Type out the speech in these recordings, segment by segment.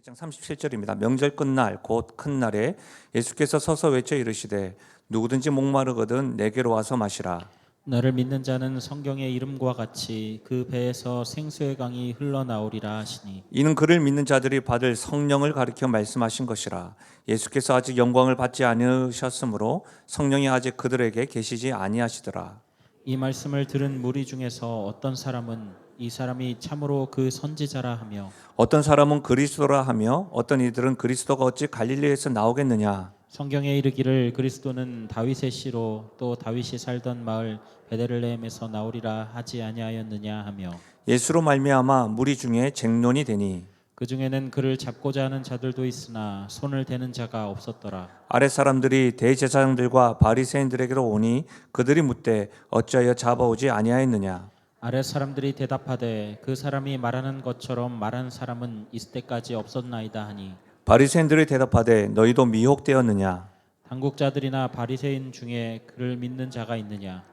1장 37절입니다. 명절 끝날 곧 큰 날에 예수께서 서서 외쳐 이르시되 누구든지 목마르거든 내게로 와서 마시라. 나를 믿는 자는 성경의 이름과 같이 그 배에서 생수의 강이 흘러나오리라 하시니 이는 그를 믿는 자들이 받을 성령을 가리켜 말씀하신 것이라. 예수께서 아직 영광을 받지 않으셨으므로 성령이 아직 그들에게 계시지 아니하시더라. 이 말씀을 들은 무리 중에서 어떤 사람은 이 사람이 참으로 그 선지자라 하며 어떤 사람은 그리스도라 하며 어떤 이들은 그리스도가 어찌 갈릴리에서 나오겠느냐. 성경에 이르기를 그리스도는 다윗의 씨로 또 다윗이 살던 마을 베들레헴에서 나오리라 하지 아니하였느냐 하며 예수로 말미암아 무리 중에 쟁론이 되니 그 중에는 그를 잡고자 하는 자들도 있으나 손을 대는 자가 없었더라. 아랫 사람들이 대제사장들과 바리새인들에게로 오니 그들이 묻되 어찌하여 잡아오지 아니하였느냐. 아랫 사람들이 대답하되 그 사람이 말하는 것처럼 말하는 사람은 이때까지 없었나이다 하니 바리새인들이 대답하되 너희도 미혹되었느냐. 당국자들이나 바리새인 중에 그를 믿는 자가 있느냐.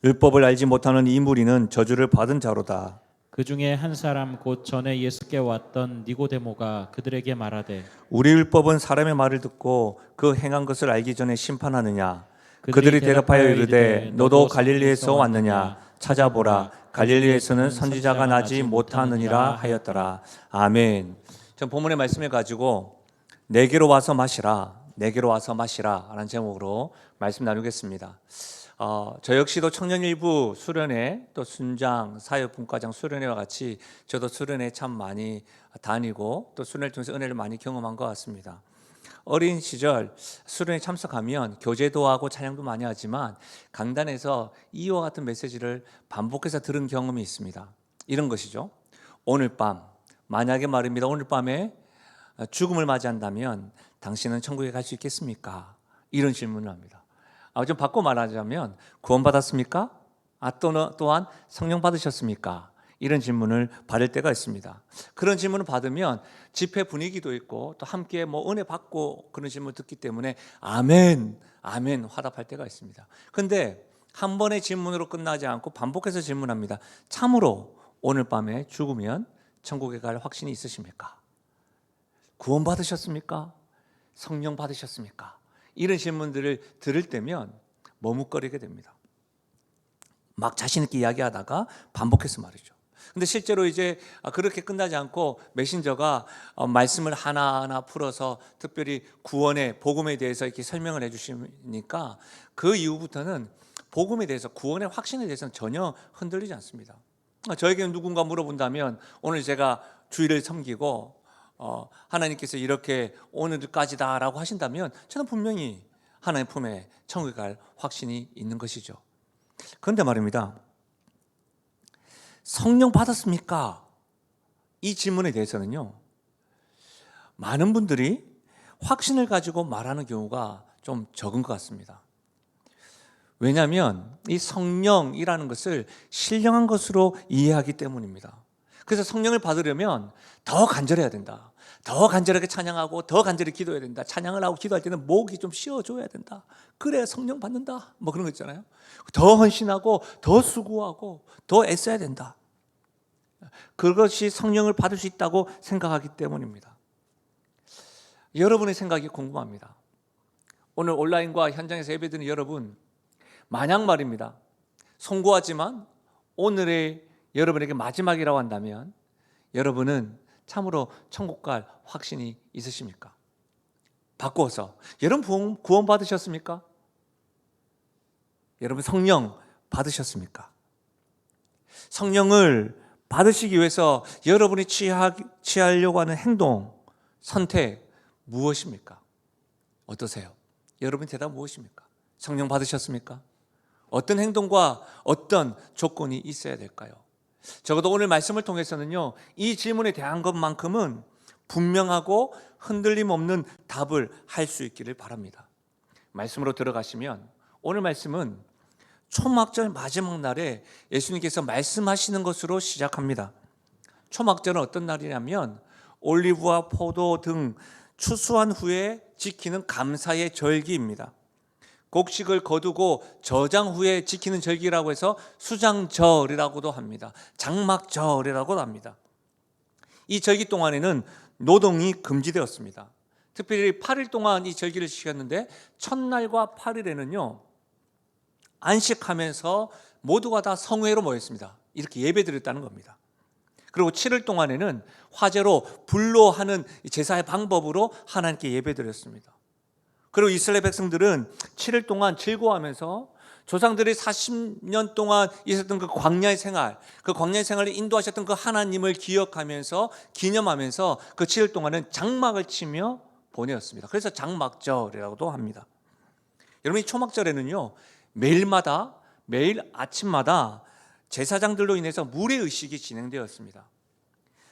율법을 알지 못하는 이 무리는 저주를 받은 자로다. 그 중에 한 사람 곧 전에 예수께 왔던 니고데모가 그들에게 말하되 우리 율법은 사람의 말을 듣고 그 행한 것을 알기 전에 심판하느냐. 그들이 대답하여 이르되 너도 갈릴리에서 왔느냐. 찾아보라. 갈릴리에서는 선지자가 나지 못하느니라 하였더라. 아멘. 전 본문의 말씀을 가지고 내게로 와서 마시라, 내게로 와서 마시라 라는 제목으로 말씀 나누겠습니다. 저 역시도 청년일부 수련회 또 순장 사역분과장 수련회와 같이 저도 수련회 참 많이 다니고 또 수련회를 통해서 은혜를 많이 경험한 것 같습니다. 어린 시절 수련회 참석하면 교제도 하고 찬양도 많이 하지만 강단에서 이와 같은 메시지를 반복해서 들은 경험이 있습니다. 이런 것이죠. 오늘 밤, 만약에 말입니다. 오늘 밤에 죽음을 맞이한다면 당신은 천국에 갈 수 있겠습니까? 이런 질문을 합니다. 좀 바꿔 말하자면 구원받았습니까? 또한 성령 받으셨습니까? 이런 질문을 받을 때가 있습니다. 그런 질문을 받으면 집회 분위기도 있고 또 함께 은혜 받고 그런 질문을 듣기 때문에 아멘, 아멘 화답할 때가 있습니다. 그런데 한 번의 질문으로 끝나지 않고 반복해서 질문합니다. 참으로 오늘 밤에 죽으면 천국에 갈 확신이 있으십니까? 구원 받으셨습니까? 성령 받으셨습니까? 이런 질문들을 들을 때면 머뭇거리게 됩니다. 막 자신 있게 이야기하다가 반복해서 말이죠. 근데 실제로 이제 그렇게 끝나지 않고 메신저가 말씀을 하나하나 풀어서 특별히 구원의 복음에 대해서 이렇게 설명을 해주시니까 그 이후부터는 복음에 대해서 구원의 확신에 대해서는 전혀 흔들리지 않습니다. 저에게 누군가 물어본다면 오늘 제가 주일을 섬기고 하나님께서 이렇게 오늘까지다라고 하신다면 저는 분명히 하나님 품에 천국에 갈 확신이 있는 것이죠. 그런데 말입니다. 성령 받았습니까? 이 질문에 대해서는요, 많은 분들이 확신을 가지고 말하는 경우가 좀 적은 것 같습니다. 왜냐하면 이 성령이라는 것을 신령한 것으로 이해하기 때문입니다. 그래서 성령을 받으려면 더 간절해야 된다. 더 간절하게 찬양하고 더 간절히 기도해야 된다. 찬양을 하고 기도할 때는 목이 좀 쉬어줘야 된다. 그래야 성령 받는다. 그런 거 있잖아요. 더 헌신하고 더 수고하고 더 애써야 된다. 그것이 성령을 받을 수 있다고 생각하기 때문입니다. 여러분의 생각이 궁금합니다. 오늘 온라인과 현장에서 예배드리는 여러분, 만약 말입니다. 송구하지만 오늘의 여러분에게 마지막이라고 한다면 여러분은 참으로 천국 갈 확신이 있으십니까? 바꿔서 여러분 구원 받으셨습니까? 여러분 성령 받으셨습니까? 성령을 받으시기 위해서 여러분이 취하려고 하는 행동, 선택 무엇입니까? 어떠세요? 여러분 대답 무엇입니까? 성령 받으셨습니까? 어떤 행동과 어떤 조건이 있어야 될까요? 적어도 오늘 말씀을 통해서는요, 이 질문에 대한 것만큼은 분명하고 흔들림 없는 답을 할 수 있기를 바랍니다. 말씀으로 들어가시면 오늘 말씀은 초막절 마지막 날에 예수님께서 말씀하시는 것으로 시작합니다. 초막절은 어떤 날이냐면 올리브와 포도 등 추수한 후에 지키는 감사의 절기입니다. 곡식을 거두고 저장 후에 지키는 절기라고 해서 수장절이라고도 합니다. 장막절이라고도 합니다. 이 절기 동안에는 노동이 금지되었습니다. 특별히 8일 동안 이 절기를 지켰는데 첫날과 8일에는요 안식하면서 모두가 다 성회로 모였습니다. 이렇게 예배드렸다는 겁니다. 그리고 7일 동안에는 화제로 불로 하는 제사의 방법으로 하나님께 예배드렸습니다. 그리고 이스라엘 백성들은 7일 동안 즐거워하면서 조상들이 40년 동안 있었던 그 광야의 생활, 그 광야의 생활을 인도하셨던 그 하나님을 기억하면서 기념하면서 그 7일 동안은 장막을 치며 보내었습니다. 그래서 장막절이라고도 합니다. 여러분, 이 초막절에는요 매일마다 매일 아침마다 제사장들로 인해서 물의 의식이 진행되었습니다.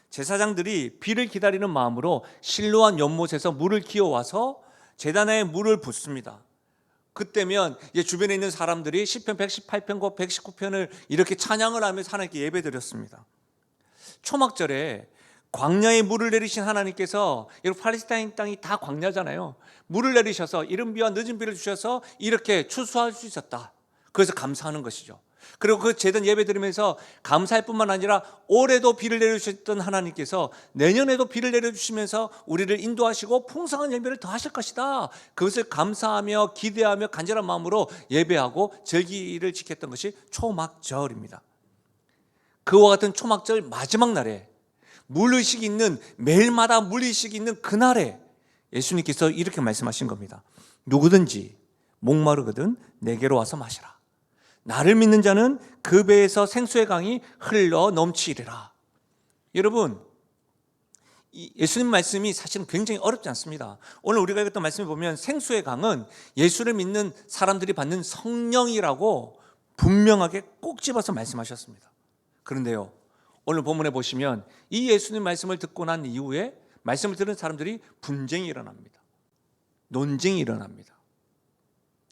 제사장들이 비를 기다리는 마음으로 실로암 연못에서 물을 기어와서 제단에 물을 붓습니다. 그때면 이제 주변에 있는 사람들이 시편 118편과 119편을 이렇게 찬양을 하면서 하나님께 예배드렸습니다. 초막절에 광야에 물을 내리신 하나님께서, 여러분 팔레스타인 땅이 다 광야잖아요. 물을 내리셔서 이른 비와 늦은 비를 주셔서 이렇게 추수할 수 있었다. 그래서 감사하는 것이죠. 그리고 그 제단 예배 드리면서 감사할 뿐만 아니라 올해도 비를 내려주셨던 하나님께서 내년에도 비를 내려주시면서 우리를 인도하시고 풍성한 열매를 더하실 것이다. 그것을 감사하며 기대하며 간절한 마음으로 예배하고 절기를 지켰던 것이 초막절입니다. 그와 같은 초막절 마지막 날에 물의식이 있는, 매일마다 물의식이 있는 그날에 예수님께서 이렇게 말씀하신 겁니다. 누구든지 목마르거든 내게로 와서 마시라. 나를 믿는 자는 그 배에서 생수의 강이 흘러 넘치리라. 여러분, 예수님 말씀이 사실은 굉장히 어렵지 않습니다. 오늘 우리가 읽었던 말씀을 보면 생수의 강은 예수를 믿는 사람들이 받는 성령이라고 분명하게 꼭 집어서 말씀하셨습니다. 그런데요, 오늘 본문에 보시면 이 예수님 말씀을 듣고 난 이후에 말씀을 들은 사람들이 분쟁이 일어납니다. 논쟁이 일어납니다.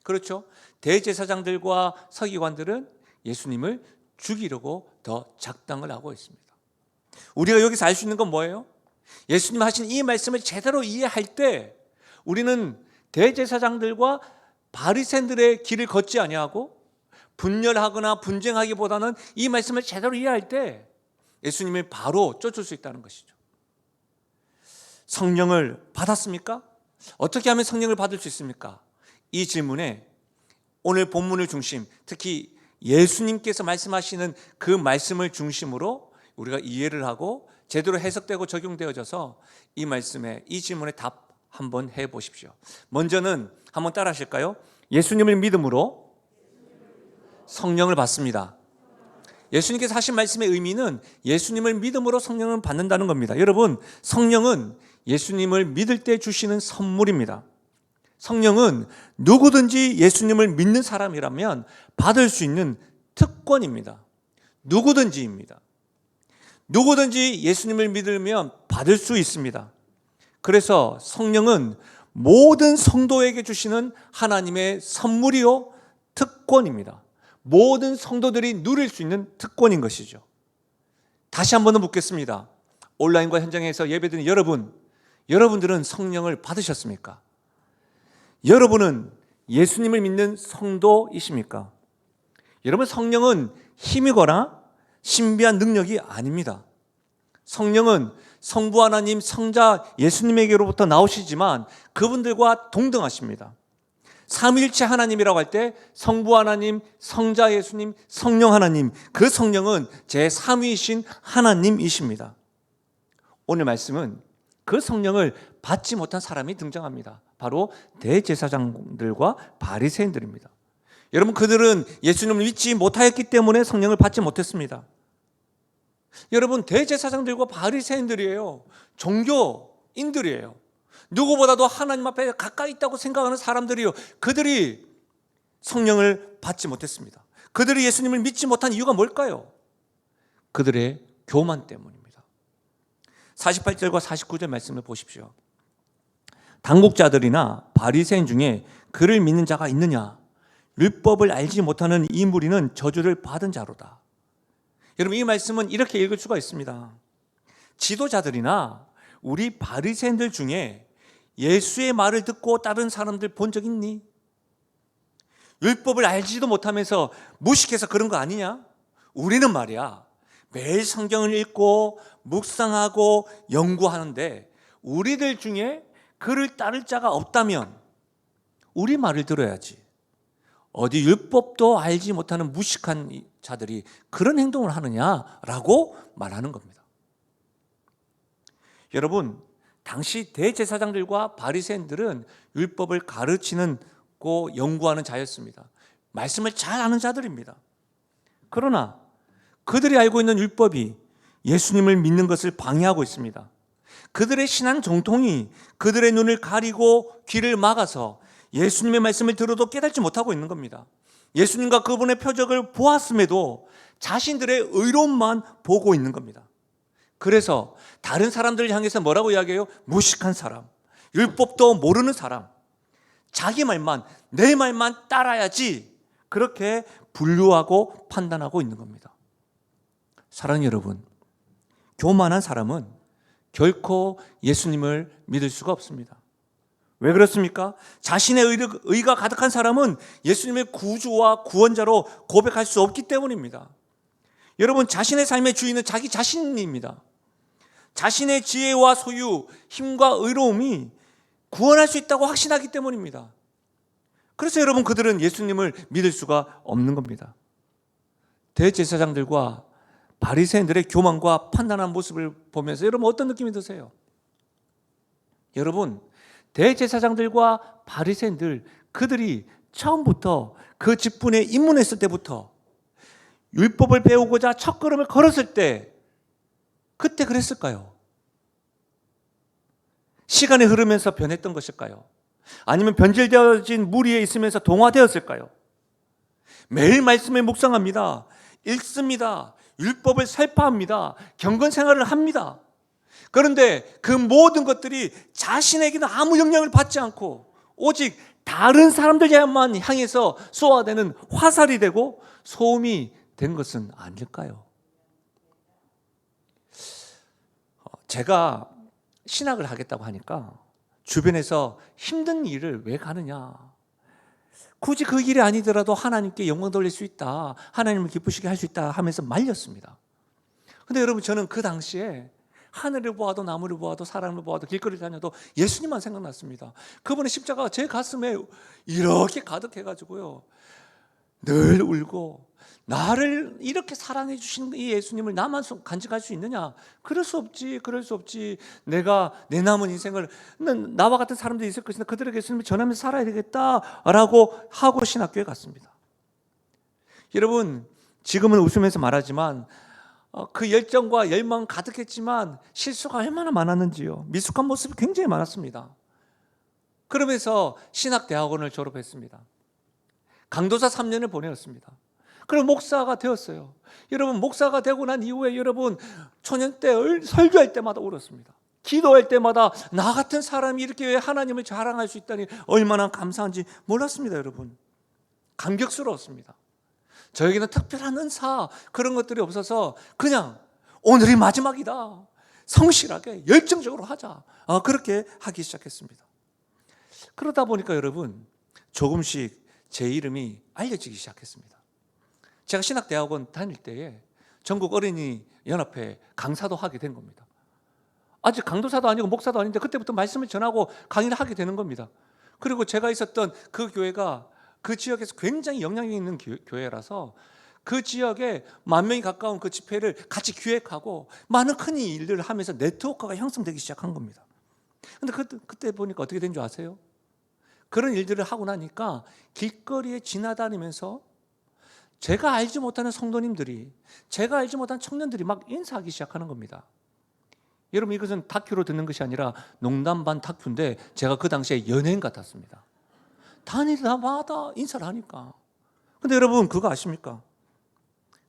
그렇죠? 대제사장들과 서기관들은 예수님을 죽이려고 더 작당을 하고 있습니다. 우리가 여기서 알 수 있는 건 뭐예요? 예수님 하신 이 말씀을 제대로 이해할 때 우리는 대제사장들과 바리새인들의 길을 걷지 아니하고 분열하거나 분쟁하기보다는 이 말씀을 제대로 이해할 때 예수님을 바로 쫓을 수 있다는 것이죠. 성령을 받았습니까? 어떻게 하면 성령을 받을 수 있습니까? 이 질문에 오늘 본문을 중심, 특히 예수님께서 말씀하시는 그 말씀을 중심으로 우리가 이해를 하고 제대로 해석되고 적용되어져서 이 말씀에, 이 질문에 답 한번 해보십시오. 먼저는 한번 따라 하실까요? 예수님을 믿음으로 성령을 받습니다. 예수님께서 하신 말씀의 의미는 예수님을 믿음으로 성령을 받는다는 겁니다. 여러분, 성령은 예수님을 믿을 때 주시는 선물입니다. 성령은 누구든지 예수님을 믿는 사람이라면 받을 수 있는 특권입니다. 누구든지입니다. 누구든지 예수님을 믿으면 받을 수 있습니다. 그래서 성령은 모든 성도에게 주시는 하나님의 선물이요 특권입니다. 모든 성도들이 누릴 수 있는 특권인 것이죠. 다시 한 번 더 묻겠습니다. 온라인과 현장에서 예배드리는 여러분들은 성령을 받으셨습니까? 여러분은 예수님을 믿는 성도이십니까? 여러분, 성령은 힘이거나 신비한 능력이 아닙니다. 성령은 성부 하나님, 성자 예수님에게로부터 나오시지만 그분들과 동등하십니다. 삼위일체 하나님이라고 할 때 성부 하나님, 성자 예수님, 성령 하나님, 그 성령은 제3위이신 하나님이십니다. 오늘 말씀은 그 성령을 받지 못한 사람이 등장합니다. 바로 대제사장들과 바리새인들입니다. 여러분, 그들은 예수님을 믿지 못하였기 때문에 성령을 받지 못했습니다. 여러분, 대제사장들과 바리새인들이에요. 종교인들이에요. 누구보다도 하나님 앞에 가까이 있다고 생각하는 사람들이요. 그들이 성령을 받지 못했습니다. 그들이 예수님을 믿지 못한 이유가 뭘까요? 그들의 교만 때문입니다. 48절과 49절 말씀을 보십시오. 당국자들이나 바리새인 중에 그를 믿는 자가 있느냐? 율법을 알지 못하는 이 무리는 저주를 받은 자로다. 여러분, 이 말씀은 이렇게 읽을 수가 있습니다. 지도자들이나 우리 바리새인들 중에 예수의 말을 듣고 따른 사람들 본 적 있니? 율법을 알지도 못하면서 무식해서 그런 거 아니냐? 우리는 말이야 매일 성경을 읽고 묵상하고 연구하는데 우리들 중에 그를 따를 자가 없다면 우리 말을 들어야지. 어디 율법도 알지 못하는 무식한 자들이 그런 행동을 하느냐라고 말하는 겁니다. 여러분, 당시 대제사장들과 바리새인들은 율법을 가르치는 고 연구하는 자였습니다. 말씀을 잘 아는 자들입니다. 그러나 그들이 알고 있는 율법이 예수님을 믿는 것을 방해하고 있습니다. 그들의 신앙 정통이 그들의 눈을 가리고 귀를 막아서 예수님의 말씀을 들어도 깨닫지 못하고 있는 겁니다. 예수님과 그분의 표적을 보았음에도 자신들의 의로움만 보고 있는 겁니다. 그래서 다른 사람들을 향해서 뭐라고 이야기해요? 무식한 사람, 율법도 모르는 사람, 자기 말만, 내 말만 따라야지, 그렇게 분류하고 판단하고 있는 겁니다. 사랑하는 여러분, 교만한 사람은 결코 예수님을 믿을 수가 없습니다. 왜 그렇습니까? 자신의 의가 가득한 사람은 예수님의 구주와 구원자로 고백할 수 없기 때문입니다. 여러분, 자신의 삶의 주인은 자기 자신입니다. 자신의 지혜와 소유, 힘과 의로움이 구원할 수 있다고 확신하기 때문입니다. 그래서 여러분, 그들은 예수님을 믿을 수가 없는 겁니다. 대제사장들과 바리새인들의 교만과 판단한 모습을 보면서 여러분 어떤 느낌이 드세요? 여러분, 대제사장들과 바리새인들, 그들이 처음부터 그 직분에 입문했을 때부터 율법을 배우고자 첫걸음을 걸었을 때 그때 그랬을까요? 시간이 흐르면서 변했던 것일까요? 아니면 변질되어진 물 위에 있으면서 동화되었을까요? 매일 말씀을 묵상합니다. 읽습니다. 율법을 살파합니다. 경건 생활을 합니다. 그런데 그 모든 것들이 자신에게는 아무 영향을 받지 않고 오직 다른 사람들에게만 향해서 쏘아대는 화살이 되고 소음이 된 것은 아닐까요? 제가 신학을 하겠다고 하니까 주변에서 힘든 일을 왜 가느냐, 굳이 그 일이 아니더라도 하나님께 영광 돌릴 수 있다, 하나님을 기쁘시게 할 수 있다 하면서 말렸습니다. 근데 여러분, 저는 그 당시에 하늘을 보아도 나무를 보아도 사람을 보아도 길거리를 다녀도 예수님만 생각났습니다. 그분의 십자가가 제 가슴에 이렇게 가득해가지고요, 늘 울고, 나를 이렇게 사랑해 주신 이 예수님을 나만 간직할 수 있느냐? 그럴 수 없지, 그럴 수 없지. 내가 내 남은 인생을 나와 같은 사람들이 있을 것인데 그들에게 예수님을 전하면서 살아야 되겠다라고 하고 신학교에 갔습니다. 여러분, 지금은 웃으면서 말하지만 그 열정과 열망 가득했지만 실수가 얼마나 많았는지요. 미숙한 모습이 굉장히 많았습니다. 그러면서 신학대학원을 졸업했습니다. 강도사 3년을 보내었습니다. 그럼 목사가 되었어요. 여러분, 목사가 되고 난 이후에 여러분, 초년 때 설교할 때마다 울었습니다. 기도할 때마다 나 같은 사람이 이렇게 하나님을 자랑할 수 있다니 얼마나 감사한지 몰랐습니다. 여러분, 감격스러웠습니다. 저에게는 특별한 은사, 그런 것들이 없어서 그냥 오늘이 마지막이다, 성실하게 열정적으로 하자, 그렇게 하기 시작했습니다. 그러다 보니까 여러분, 조금씩 제 이름이 알려지기 시작했습니다. 제가 신학대학원 다닐 때에 전국 어린이 연합회 강사도 하게 된 겁니다. 아직 강도사도 아니고 목사도 아닌데 그때부터 말씀을 전하고 강의를 하게 되는 겁니다. 그리고 제가 있었던 그 교회가 그 지역에서 굉장히 영향력 있는 교회라서 그 지역에 10,000명이 가까운 그 집회를 같이 기획하고 많은 큰 일들을 하면서 네트워크가 형성되기 시작한 겁니다. 그런데 그때 보니까 어떻게 된 줄 아세요? 그런 일들을 하고 나니까 길거리에 지나다니면서 제가 알지 못하는 성도님들이, 제가 알지 못한 청년들이 막 인사하기 시작하는 겁니다. 여러분, 이것은 다큐로 듣는 것이 아니라 농담 반 다큐인데 제가 그 당시에 연예인 같았습니다. 다니다마다 인사를 하니까. 근데 여러분, 그거 아십니까?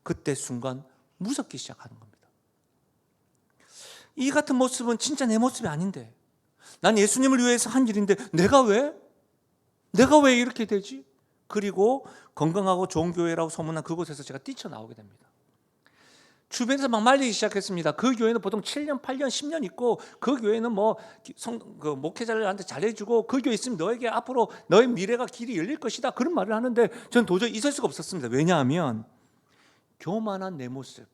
그때 순간 무섭기 시작하는 겁니다. 이 같은 모습은 진짜 내 모습이 아닌데, 난 예수님을 위해서 한 일인데 내가 왜 이렇게 되지? 그리고 건강하고 좋은 교회라고 소문난 그곳에서 제가 뛰쳐나오게 됩니다. 주변에서 막 말리기 시작했습니다. 그 교회는 보통 7년, 8년, 10년 있고, 그 교회는 목회자들한테 잘해주고, 그 교회 있으면 너에게 앞으로 너의 미래가 길이 열릴 것이다, 그런 말을 하는데 전 도저히 있을 수가 없었습니다. 왜냐하면 교만한 내 모습,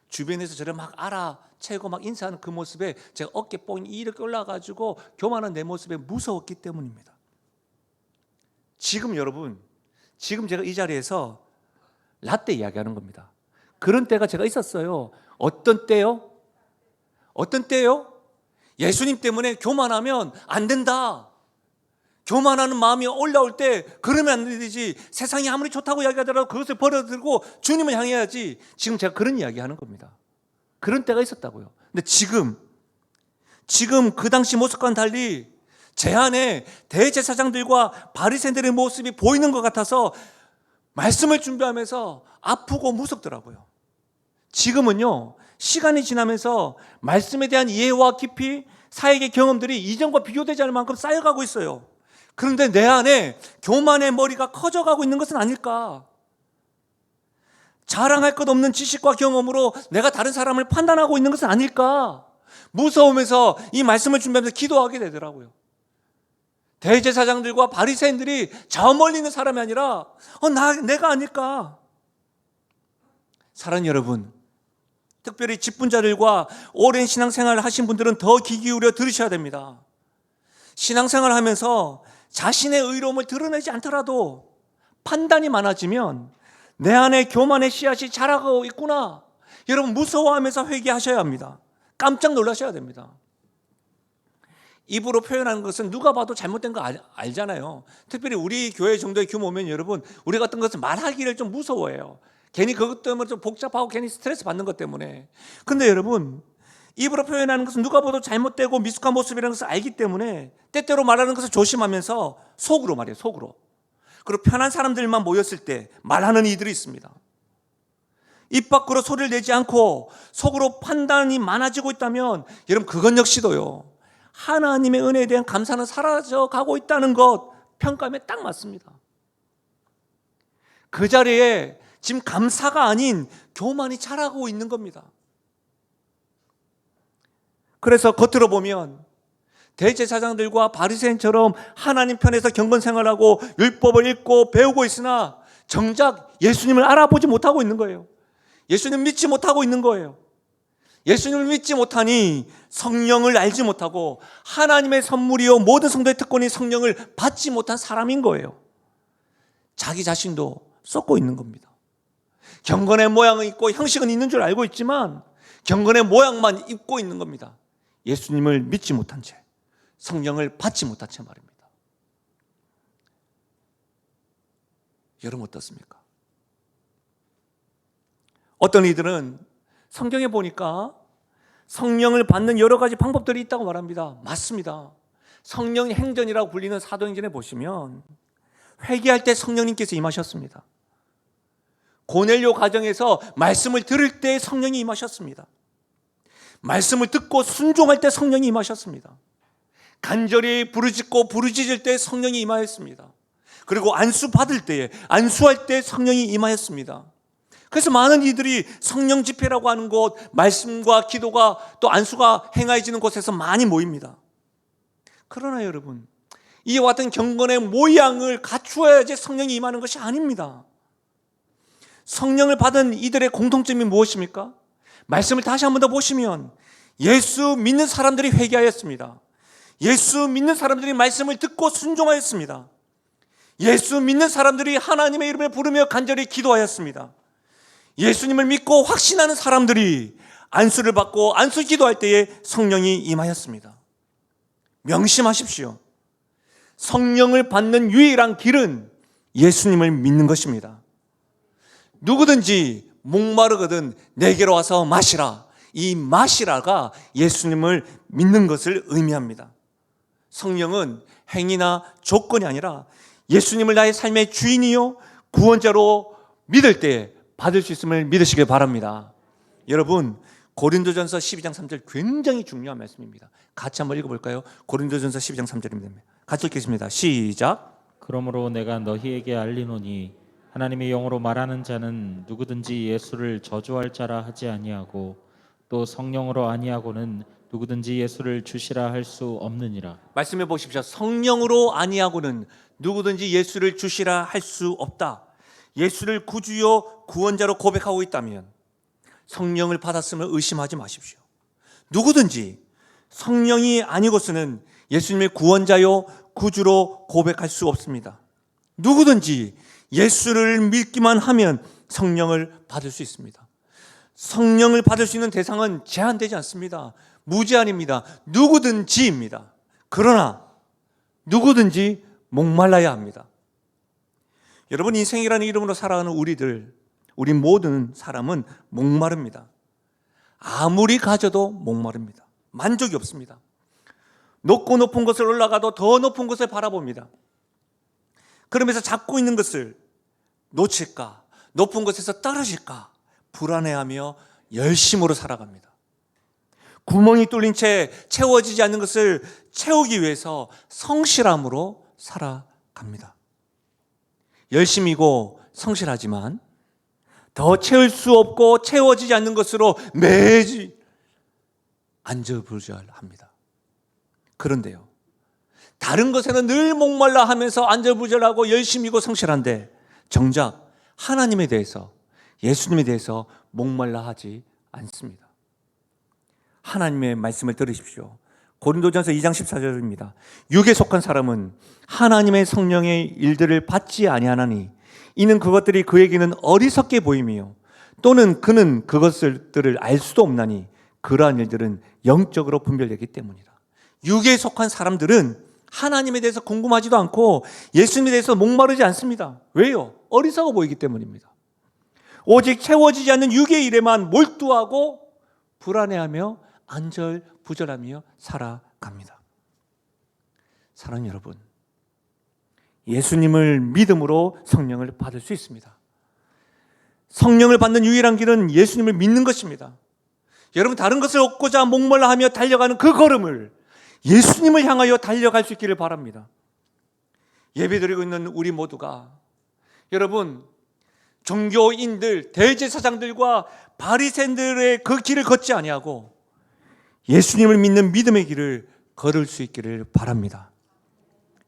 주변에서 저를 막 알아채고 막 인사하는 그 모습에 제가 어깨뽕이 이렇게 올라가지고 교만한 내 모습에 무서웠기 때문입니다. 지금 여러분, 지금 제가 이 자리에서 라떼 이야기하는 겁니다. 그런 때가 제가 있었어요. 어떤 때요? 어떤 때요? 예수님 때문에 교만하면 안 된다. 교만하는 마음이 올라올 때 그러면 안 되지. 세상이 아무리 좋다고 이야기하더라도 그것을 버려두고 주님을 향해야지. 지금 제가 그런 이야기하는 겁니다. 그런 때가 있었다고요. 근데 지금 그 당시 모습과는 달리 제 안에 대제사장들과 바리새인들의 모습이 보이는 것 같아서 말씀을 준비하면서 아프고 무섭더라고요. 지금은요, 시간이 지나면서 말씀에 대한 이해와 깊이, 사역의 경험들이 이전과 비교되지 않을 만큼 쌓여가고 있어요. 그런데 내 안에 교만의 머리가 커져가고 있는 것은 아닐까? 자랑할 것 없는 지식과 경험으로 내가 다른 사람을 판단하고 있는 것은 아닐까? 무서우면서 이 말씀을 준비하면서 기도하게 되더라고요. 대제사장들과 바리새인들이 저 멀리 있는 사람이 아니라 내가 아닐까? 사랑하는 여러분, 특별히 직분자들과 오랜 신앙생활을 하신 분들은 더 귀 기울여 들으셔야 됩니다. 신앙생활을 하면서 자신의 의로움을 드러내지 않더라도 판단이 많아지면 내 안에 교만의 씨앗이 자라고 있구나. 여러분, 무서워하면서 회개하셔야 합니다. 깜짝 놀라셔야 됩니다. 입으로 표현하는 것은 누가 봐도 잘못된 거 알잖아요. 특별히 우리 교회 정도의 규모면 여러분, 우리 같은 것은 말하기를 좀 무서워해요. 괜히 그것 때문에 좀 복잡하고 괜히 스트레스 받는 것 때문에. 근데 여러분, 입으로 표현하는 것은 누가 봐도 잘못되고 미숙한 모습이라는 것을 알기 때문에 때때로 말하는 것을 조심하면서 속으로 말해요. 속으로. 그리고 편한 사람들만 모였을 때 말하는 이들이 있습니다. 입 밖으로 소리를 내지 않고 속으로 판단이 많아지고 있다면 여러분, 그건 역시도요, 하나님의 은혜에 대한 감사는 사라져가고 있다는 것, 평가하면 딱 맞습니다. 그 자리에 지금 감사가 아닌 교만이 자라고 있는 겁니다. 그래서 겉으로 보면 대제사장들과 바리새인처럼 하나님 편에서 경건 생활하고 율법을 읽고 배우고 있으나 정작 예수님을 알아보지 못하고 있는 거예요. 예수님을 믿지 못하고 있는 거예요. 예수님을 믿지 못하니 성령을 알지 못하고 하나님의 선물이요 모든 성도의 특권인 성령을 받지 못한 사람인 거예요. 자기 자신도 썩고 있는 겁니다. 경건의 모양은 있고 형식은 있는 줄 알고 있지만 경건의 모양만 입고 있는 겁니다. 예수님을 믿지 못한 채, 성령을 받지 못한 채 말입니다. 여러분 어떻습니까? 어떤 이들은 성경에 보니까 성령을 받는 여러 가지 방법들이 있다고 말합니다. 맞습니다. 성령 행전이라고 불리는 사도행전에 보시면 회개할 때 성령님께서 임하셨습니다. 고넬료 가정에서 말씀을 들을 때 성령이 임하셨습니다. 말씀을 듣고 순종할 때 성령이 임하셨습니다. 간절히 부르짖고 부르짖을 때 성령이 임하였습니다. 그리고 안수 받을 때에, 안수할 때 성령이 임하였습니다. 그래서 많은 이들이 성령 집회라고 하는 곳, 말씀과 기도가 또 안수가 행하여지는 곳에서 많이 모입니다. 그러나 여러분, 이와 같은 경건의 모양을 갖추어야지 성령이 임하는 것이 아닙니다. 성령을 받은 이들의 공통점이 무엇입니까? 말씀을 다시 한 번 더 보시면 예수 믿는 사람들이 회개하였습니다. 예수 믿는 사람들이 말씀을 듣고 순종하였습니다. 예수 믿는 사람들이 하나님의 이름을 부르며 간절히 기도하였습니다. 예수님을 믿고 확신하는 사람들이 안수를 받고 안수 기도할 때에 성령이 임하였습니다. 명심하십시오. 성령을 받는 유일한 길은 예수님을 믿는 것입니다. 누구든지 목마르거든 내게로 와서 마시라. 이 마시라가 예수님을 믿는 것을 의미합니다. 성령은 행위나 조건이 아니라 예수님을 나의 삶의 주인이요 구원자로 믿을 때에 받을 수 있음을 믿으시길 바랍니다. 여러분, 고린도전서 12장 3절 굉장히 중요한 말씀입니다. 같이 한번 읽어볼까요? 고린도전서 12장 3절입니다. 같이 읽겠습니다. 시작. 그러므로 내가 너희에게 알리노니 하나님의 영으로 말하는 자는 누구든지 예수를 저주할 자라 하지 아니하고 또 성령으로 아니하고는 누구든지 예수를 주시라 할 수 없느니라. 말씀해 보십시오. 성령으로 아니하고는 누구든지 예수를 주시라 할 수 없다. 예수를 구주요 구원자로 고백하고 있다면, 성령을 받았음을 의심하지 마십시오. 누구든지 성령이 아니고서는 예수님의 구원자요 구주로 고백할 수 없습니다. 누구든지 예수를 믿기만 하면 성령을 받을 수 있습니다. 성령을 받을 수 있는 대상은 제한되지 않습니다. 무제한입니다. 누구든지입니다. 그러나 누구든지 목말라야 합니다. 여러분, 인생이라는 이름으로 살아가는 우리 모든 사람은 목마릅니다. 아무리 가져도 목마릅니다. 만족이 없습니다. 높고 높은 곳을 올라가도 더 높은 곳을 바라봅니다. 그러면서 잡고 있는 것을 놓칠까, 높은 곳에서 떨어질까 불안해하며 열심으로 살아갑니다. 구멍이 뚫린 채 채워지지 않는 것을 채우기 위해서 성실함으로 살아갑니다. 열심이고 성실하지만 더 채울 수 없고 채워지지 않는 것으로 매일 안절부절합니다. 그런데요, 다른 것에는 늘 목말라 하면서 안절부절하고 열심이고 성실한데 정작 하나님에 대해서, 예수님에 대해서 목말라 하지 않습니다. 하나님의 말씀을 들으십시오. 고린도전서 2장 14절입니다. 육에 속한 사람은 하나님의 성령의 일들을 받지 아니하나니 이는 그것들이 그에게는 어리석게 보임이요 또는 그는 그것들을 알 수도 없나니 그러한 일들은 영적으로 분별되기 때문이다. 육에 속한 사람들은 하나님에 대해서 궁금하지도 않고 예수님에 대해서 목마르지 않습니다. 왜요? 어리석어 보이기 때문입니다. 오직 채워지지 않는 육의 일에만 몰두하고 불안해하며 안절부절하며 살아갑니다. 사랑하는 여러분, 예수님을 믿음으로 성령을 받을 수 있습니다. 성령을 받는 유일한 길은 예수님을 믿는 것입니다. 여러분, 다른 것을 얻고자 목말라 하며 달려가는 그 걸음을 예수님을 향하여 달려갈 수 있기를 바랍니다. 예배드리고 있는 우리 모두가 여러분, 종교인들, 대제사장들과 바리새인들의 그 길을 걷지 아니하고 예수님을 믿는 믿음의 길을 걸을 수 있기를 바랍니다.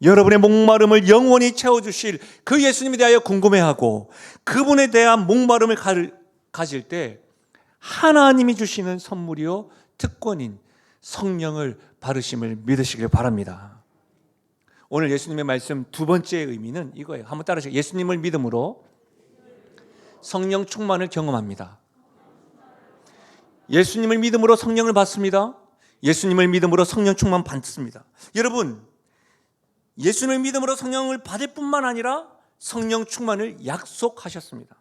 여러분의 목마름을 영원히 채워주실 그 예수님에 대하여 궁금해하고 그분에 대한 목마름을 가질 때 하나님이 주시는 선물이요 특권인 성령을 받으심을 믿으시길 바랍니다. 오늘 예수님의 말씀 두 번째 의미는 이거예요. 한번 따라하세요. 예수님을 믿음으로 성령 충만을 경험합니다. 예수님을 믿음으로 성령을 받습니다. 예수님을 믿음으로 성령 충만 받습니다. 여러분, 예수님을 믿음으로 성령을 받을 뿐만 아니라 성령 충만을 약속하셨습니다.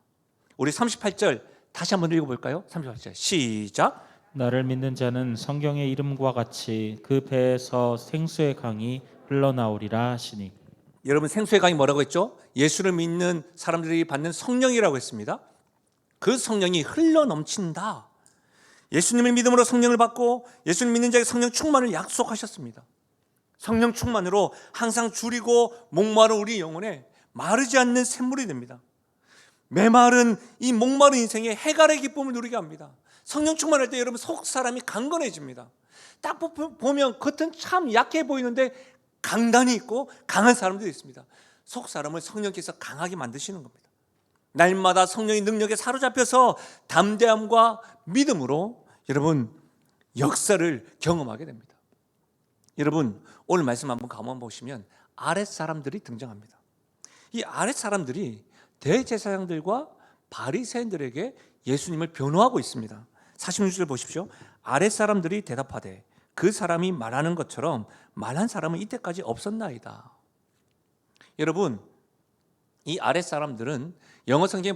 우리 38절 다시 한번 읽어볼까요? 38절 시작. 나를 믿는 자는 성경의 이름과 같이 그 배에서 생수의 강이 흘러나오리라 하시니. 여러분, 생수의 강이 뭐라고 했죠? 예수를 믿는 사람들이 받는 성령이라고 했습니다. 그 성령이 흘러넘친다. 예수님을 믿음으로 성령을 받고 예수님 믿는 자에게 성령 충만을 약속하셨습니다. 성령 충만으로 항상 줄이고 목마른 우리 영혼에 마르지 않는 샘물이 됩니다. 메마른 이 목마른 인생에 해갈의 기쁨을 누리게 합니다. 성령 충만할 때 여러분 속 사람이 강건해집니다. 딱 보면 겉은 참 약해 보이는데 강단이 있고 강한 사람들이 있습니다. 속 사람을 성령께서 강하게 만드시는 겁니다. 날마다 성령의 능력에 사로잡혀서 담대함과 믿음으로 여러분 역사를 경험하게 됩니다. 여러분, 오늘 말씀 한번 가만 보시면 아랫 사람들이 등장합니다. 이 아랫 사람들이 대제사장들과 바리새인들에게 예수님을 변호하고 있습니다. 46절 보십시오. 아랫 사람들이 대답하되 그 사람이 말하는 것처럼 말한 사람은 이때까지 없었나이다. 여러분, 이 아랫 사람들은 영어 성경에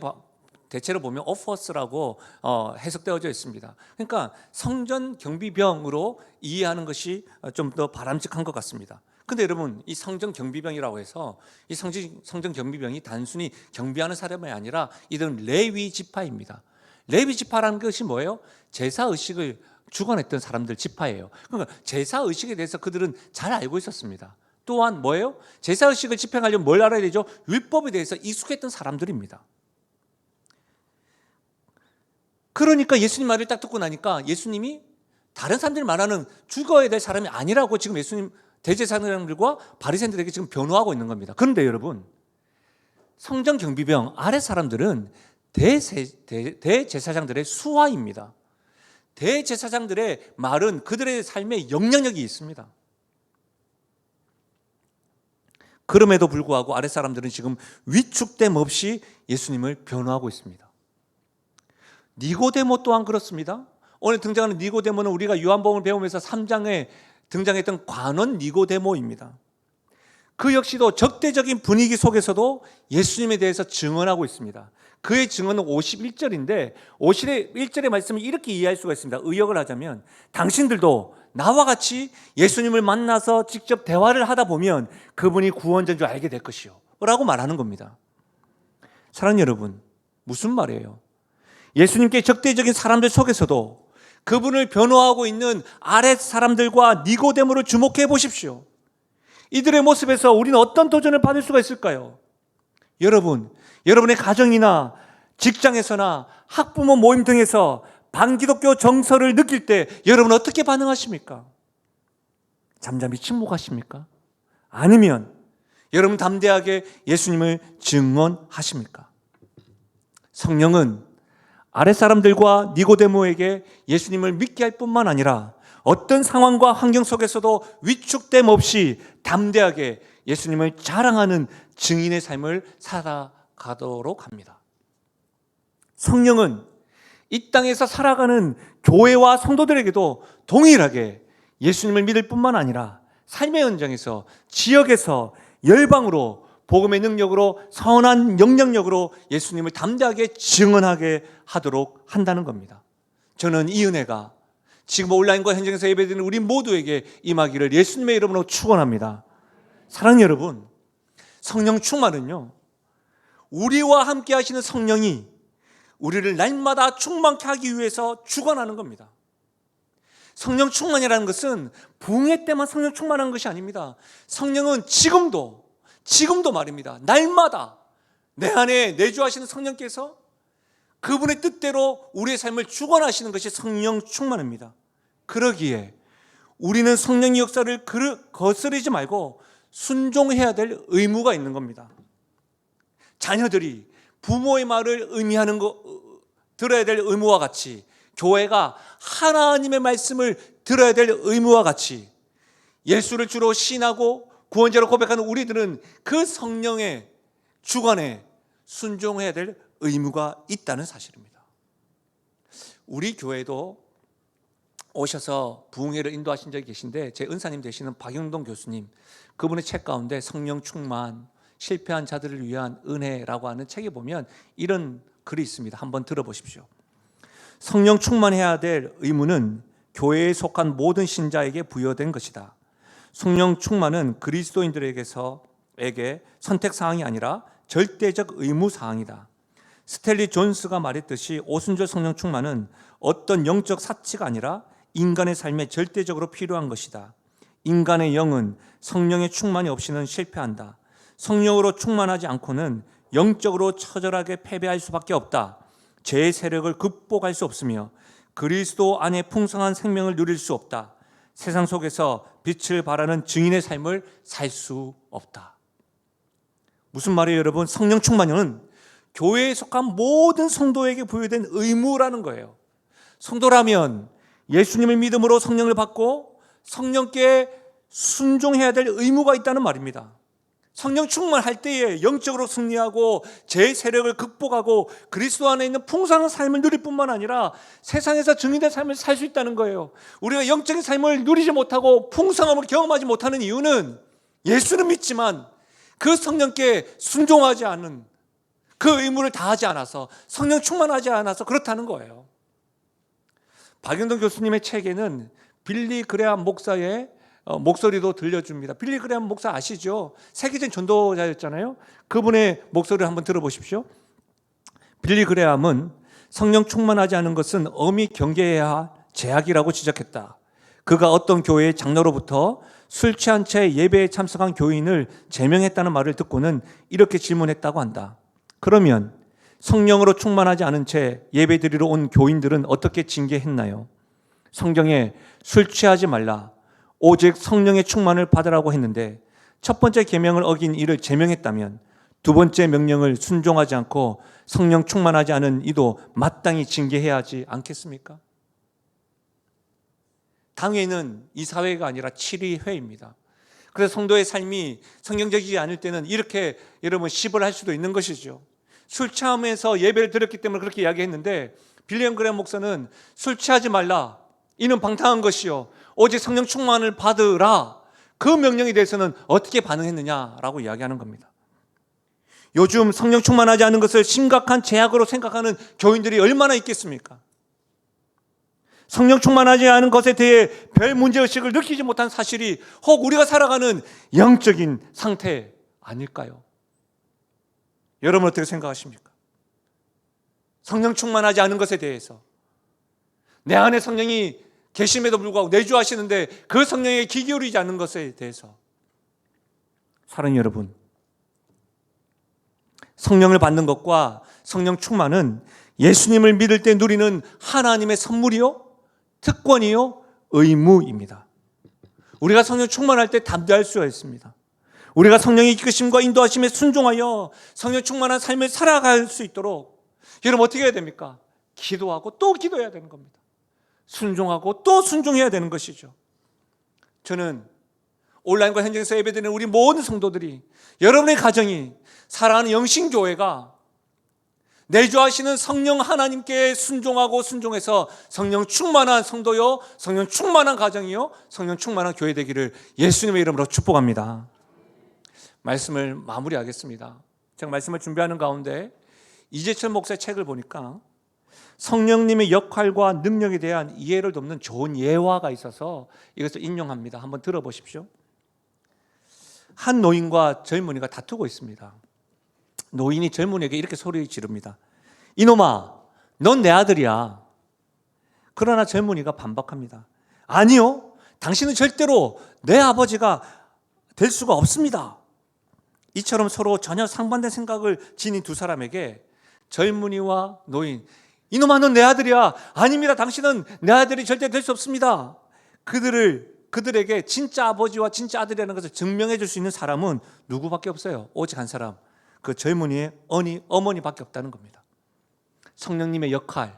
대체로 보면 오퍼스라고 해석되어져 있습니다. 그러니까 성전 경비병으로 이해하는 것이 좀 더 바람직한 것 같습니다. 근데 여러분, 이 성전 경비병이라고 해서 이 성전 경비병이 단순히 경비하는 사람이 아니라 이들은 레위 지파입니다. 레위 지파라는 것이 뭐예요? 제사 의식을 주관했던 사람들 지파예요. 그러니까 제사 의식에 대해서 그들은 잘 알고 있었습니다. 또한 뭐예요? 제사 의식을 집행하려면 뭘 알아야 되죠? 율법에 대해서 익숙했던 사람들입니다. 그러니까 예수님 말을 딱 듣고 나니까 예수님이 다른 사람들이 말하는 죽어야 될 사람이 아니라고 지금 예수님 대제사장들과 바리새인들에게 지금 변호하고 있는 겁니다. 그런데 여러분, 성전 경비병 아랫 사람들은 대제사장들의 수하입니다. 대제사장들의 말은 그들의 삶에 영향력이 있습니다. 그럼에도 불구하고 아랫사람들은 지금 위축됨 없이 예수님을 변호하고 있습니다. 니고데모 또한 그렇습니다. 오늘 등장하는 니고데모는 우리가 요한복음을 배우면서 3장에 등장했던 관원 니고데모입니다. 그 역시도 적대적인 분위기 속에서도 예수님에 대해서 증언하고 있습니다. 그의 증언은 51절인데 51절의 말씀을 이렇게 이해할 수가 있습니다. 의역을 하자면 당신들도 나와 같이 예수님을 만나서 직접 대화를 하다 보면 그분이 구원자인 줄 알게 될 것이요 라고 말하는 겁니다. 사랑하는 여러분, 무슨 말이에요? 예수님께 적대적인 사람들 속에서도 그분을 변호하고 있는 아랫 사람들과 니고데모를 주목해 보십시오. 이들의 모습에서 우리는 어떤 도전을 받을 수가 있을까요? 여러분의 가정이나 직장에서나 학부모 모임 등에서 반기독교 정서를 느낄 때 여러분은 어떻게 반응하십니까? 잠잠히 침묵하십니까? 아니면 여러분 담대하게 예수님을 증언하십니까? 성령은 아랫사람들과 니고데모에게 예수님을 믿게 할 뿐만 아니라 어떤 상황과 환경 속에서도 위축됨 없이 담대하게 예수님을 자랑하는 증인의 삶을 살아가도록 합니다. 성령은 이 땅에서 살아가는 교회와 성도들에게도 동일하게 예수님을 믿을 뿐만 아니라 삶의 현장에서, 지역에서, 열방으로 복음의 능력으로, 선한 영향력으로 예수님을 담대하게 증언하게 하도록 한다는 겁니다. 저는 이 은혜가 지금 온라인과 현장에서 예배드리는 우리 모두에게 임하기를 예수님의 이름으로 축원합니다. 사랑하는 여러분, 성령 충만은요, 우리와 함께 하시는 성령이 우리를 날마다 충만케 하기 위해서 주관하는 겁니다. 성령 충만이라는 것은 부흥회 때만 성령 충만한 것이 아닙니다. 성령은 지금도 말입니다. 날마다 내 안에 내주하시는 성령께서 그분의 뜻대로 우리의 삶을 주관하시는 것이 성령 충만입니다. 그러기에 우리는 성령의 역사를 거스르지 말고 순종해야 될 의무가 있는 겁니다. 자녀들이 부모의 말을 들어야 될 의무와 같이, 교회가 하나님의 말씀을 들어야 될 의무와 같이, 예수를 주로 신하고 구원자로 고백하는 우리들은 그 성령의 주관에 순종해야 될 의무가 있다는 사실입니다. 우리 교회도 오셔서 부흥회를 인도하신 적이 계신데, 제 은사님 되시는 박영동 교수님, 그분의 책 가운데 성령 충만, 실패한 자들을 위한 은혜라고 하는 책에 보면 이런 글이 있습니다. 한번 들어보십시오. 성령 충만해야 될 의무는 교회에 속한 모든 신자에게 부여된 것이다. 성령 충만은 그리스도인들에게 선택사항이 아니라 절대적 의무사항이다. 스텔리 존스가 말했듯이 오순절 성령 충만은 어떤 영적 사치가 아니라 인간의 삶에 절대적으로 필요한 것이다. 인간의 영은 성령의 충만이 없이는 실패한다. 성령으로 충만하지 않고는 영적으로 처절하게 패배할 수밖에 없다. 죄의 세력을 극복할 수 없으며 그리스도 안에 풍성한 생명을 누릴 수 없다. 세상 속에서 빛을 발하는 증인의 삶을 살 수 없다. 무슨 말이에요, 여러분? 성령 충만은 교회에 속한 모든 성도에게 부여된 의무라는 거예요. 성도라면 예수님을 믿음으로 성령을 받고 성령께 순종해야 될 의무가 있다는 말입니다. 성령 충만할 때에 영적으로 승리하고 제 세력을 극복하고 그리스도 안에 있는 풍성한 삶을 누릴 뿐만 아니라 세상에서 증인의 삶을 살 수 있다는 거예요. 우리가 영적인 삶을 누리지 못하고 풍성함을 경험하지 못하는 이유는 예수는 믿지만 그 성령께 순종하지 않은, 그 의무를 다하지 않아서, 성령 충만하지 않아서 그렇다는 거예요. 박영동 교수님의 책에는 빌리 그레함 목사의 목소리도 들려줍니다. 빌리 그레함 목사 아시죠? 세계적인 전도자였잖아요. 그분의 목소리를 한번 들어보십시오. 빌리 그레함은 성령 충만하지 않은 것은 엄히 경계해야 할 죄악이라고 지적했다. 그가 어떤 교회의 장로로부터 술 취한 채 예배에 참석한 교인을 제명했다는 말을 듣고는 이렇게 질문했다고 한다. 그러면 성령으로 충만하지 않은 채 예배드리러 온 교인들은 어떻게 징계했나요? 성경에 술 취하지 말라, 오직 성령의 충만을 받으라고 했는데 첫 번째 계명을 어긴 이를 제명했다면 두 번째 명령을 순종하지 않고 성령 충만하지 않은 이도 마땅히 징계해야 하지 않겠습니까? 당회는 이 사회가 아니라 7위회입니다. 그래서 성도의 삶이 성경적이지 않을 때는 이렇게 여러분 시벌 할 수도 있는 것이죠. 술 취하면서 예배를 드렸기 때문에 그렇게 이야기했는데, 빌리엄 그레이엄 목사는 술 취하지 말라, 이는 방탕한 것이요 오직 성령 충만을 받으라, 그 명령에 대해서는 어떻게 반응했느냐라고 이야기하는 겁니다. 요즘 성령 충만하지 않은 것을 심각한 죄악으로 생각하는 교인들이 얼마나 있겠습니까? 성령 충만하지 않은 것에 대해 별 문제의식을 느끼지 못한 사실이 혹 우리가 살아가는 영적인 상태 아닐까요? 여러분 어떻게 생각하십니까? 성령 충만하지 않은 것에 대해서, 내 안에 성령이 계심에도 불구하고 내주하시는데 그 성령에 귀 기울이지 않는 것에 대해서, 사랑하는 여러분, 성령을 받는 것과 성령 충만은 예수님을 믿을 때 누리는 하나님의 선물이요, 특권이요, 의무입니다. 우리가 성령 충만할 때 담대할 수가 있습니다. 우리가 성령의 이끄심과 인도하심에 순종하여 성령 충만한 삶을 살아갈 수 있도록 여러분 어떻게 해야 됩니까? 기도하고 또 기도해야 되는 겁니다. 순종하고 또 순종해야 되는 것이죠. 저는 온라인과 현장에서 예배드리는 우리 모든 성도들이, 여러분의 가정이, 사랑하는 영신교회가 내주하시는 성령 하나님께 순종하고 순종해서 성령 충만한 성도요, 성령 충만한 가정이요, 성령 충만한 교회 되기를 예수님의 이름으로 축복합니다. 말씀을 마무리하겠습니다. 제가 말씀을 준비하는 가운데 이재철 목사의 책을 보니까 성령님의 역할과 능력에 대한 이해를 돕는 좋은 예화가 있어서 이것을 인용합니다. 한번 들어보십시오. 한 노인과 젊은이가 다투고 있습니다. 노인이 젊은이에게 이렇게 소리 지릅니다. 이놈아, 넌 내 아들이야. 그러나 젊은이가 반박합니다. 아니요, 당신은 절대로 내 아버지가 될 수가 없습니다. 이처럼 서로 전혀 상반된 생각을 지닌 두 사람에게 젊은이와 노인, 이놈아, 넌 내 아들이야. 아닙니다, 당신은 내 아들이 절대 될 수 없습니다. 그들에게 진짜 아버지와 진짜 아들이라는 것을 증명해 줄 수 있는 사람은 누구밖에 없어요. 오직 한 사람, 그 젊은이의 어머니밖에 없다는 겁니다. 성령님의 역할,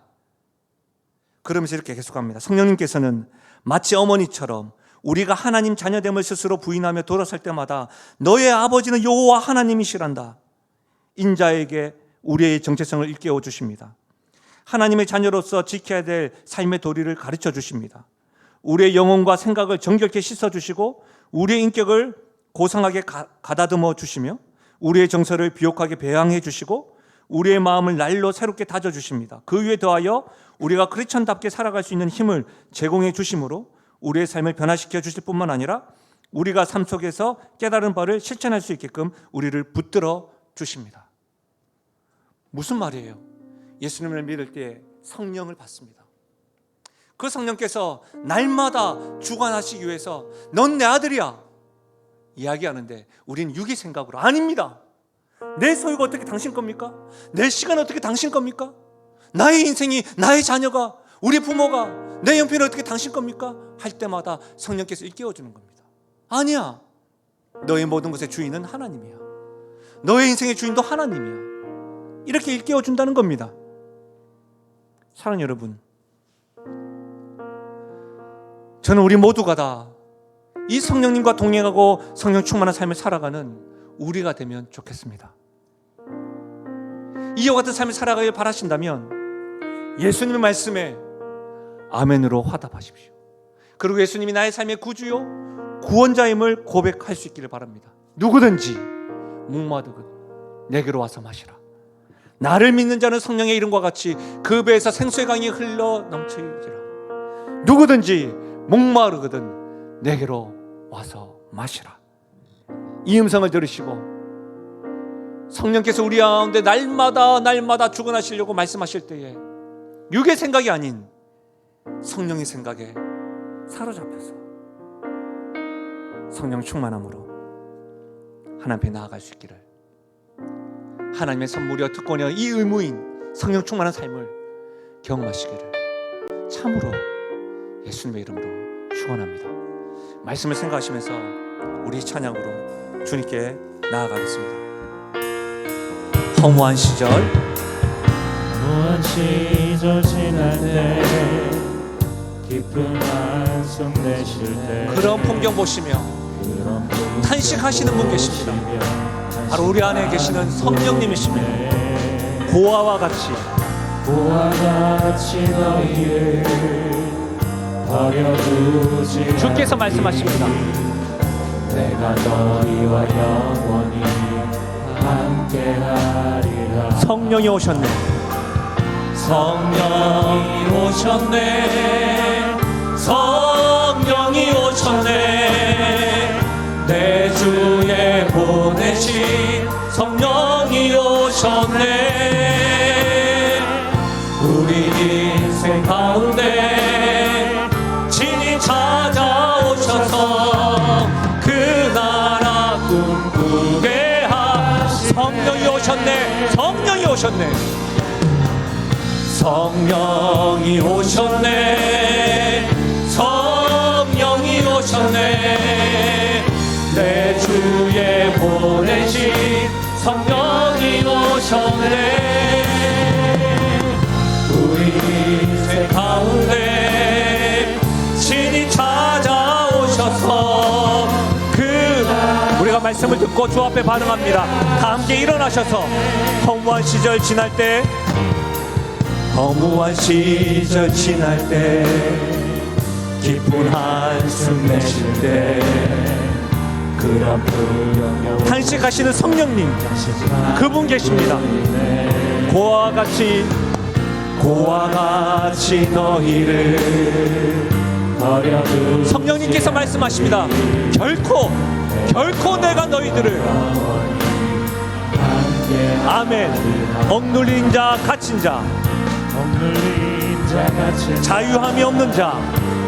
그러면서 이렇게 계속합니다. 성령님께서는 마치 어머니처럼 우리가 하나님 자녀됨을 스스로 부인하며 돌아설 때마다 너의 아버지는 여호와 하나님이시란다, 인자에게 우리의 정체성을 일깨워 주십니다. 하나님의 자녀로서 지켜야 될 삶의 도리를 가르쳐 주십니다. 우리의 영혼과 생각을 정결케 씻어주시고 우리의 인격을 고상하게 가다듬어 주시며 우리의 정서를 비옥하게 배양해 주시고 우리의 마음을 날로 새롭게 다져주십니다. 그 위에 더하여 우리가 크리스천답게 살아갈 수 있는 힘을 제공해 주심으로 우리의 삶을 변화시켜 주실 뿐만 아니라 우리가 삶 속에서 깨달은 바를 실천할 수 있게끔 우리를 붙들어 주십니다. 무슨 말이에요? 예수님을 믿을 때 성령을 받습니다. 그 성령께서 날마다 주관하시기 위해서 넌 내 아들이야 이야기하는데 우리는 육의 생각으로 아닙니다. 내 소유가 어떻게 당신 겁니까? 내 시간 어떻게 당신 겁니까? 나의 인생이, 나의 자녀가, 우리 부모가, 내 형편이 어떻게 당신 겁니까? 할 때마다 성령께서 일깨워주는 겁니다. 아니야, 너의 모든 것의 주인은 하나님이야. 너의 인생의 주인도 하나님이야. 이렇게 일깨워준다는 겁니다. 사랑하는 여러분, 저는 우리 모두가 다 이 성령님과 동행하고 성령 충만한 삶을 살아가는 우리가 되면 좋겠습니다. 이와 같은 삶을 살아가길 바라신다면 예수님의 말씀에 아멘으로 화답하십시오. 그리고 예수님이 나의 삶의 구주요 구원자임을 고백할 수 있기를 바랍니다. 누구든지 목마르거든 내게로 와서 마시라. 나를 믿는 자는 성령의 이름과 같이 그 배에서 생수의 강이 흘러 넘치리라. 누구든지 목마르거든 내게로 와서 마시라. 이 음성을 들으시고 성령께서 우리 가운데 날마다 주관하시려고 말씀하실 때에 육의 생각이 아닌 성령의 생각에 사로잡혀서 성령 충만함으로 하나님 앞에 나아갈 수 있기를, 하나님의 선물이여 특권이여 이 의무인 성령 충만한 삶을 경험하시기를 참으로 예수님의 이름으로 축원합니다. 말씀을 생각하시면서 우리 찬양으로 주님께 나아가겠습니다. 허무한 시절 무한 시절 지날 때 깊은 한숨 내쉴 때 그런 풍경 보시며 그런 풍경 탄식하시는 분 계십니다. 보시며 바로 우리 안에 계시는 성령님이십니다. 고아와 같이 고와 같이 너희를 버려두지 주께서 말씀하십니다. 내가 너희와 영원히 함께하리라. 성령이 오셨네. 성령이 오셨네. 성령이 오셨네. 내 주에 보내신 성령이 오셨네. 우리 인생 가운데 친히 찾아오셔서 그 나라 꿈꾸게 하시네. 성령이 오셨네. 성령이 오셨네. 성령이 오셨네. 성령이 오셨네. 내 주에 보내신 성령이 오셨네. 우리 인생 가운데 친히 찾아오셔서 우리가 말씀을 듣고 주 앞에 반응합니다. 다 함께 일어나셔서 허무한 시절 지날 때 허무한 시절 지날 때 깊은 한숨 내쉴 때 그런 풍경 탄식하시는 성령님 그분 계십니다. 고아와 같이 너희를 버려두지 성령님께서 말씀하십니다. 결코 내가 너희들을 아멘. 억눌린 자 갇힌 자 억눌린 자 같이 자유함이 없는 자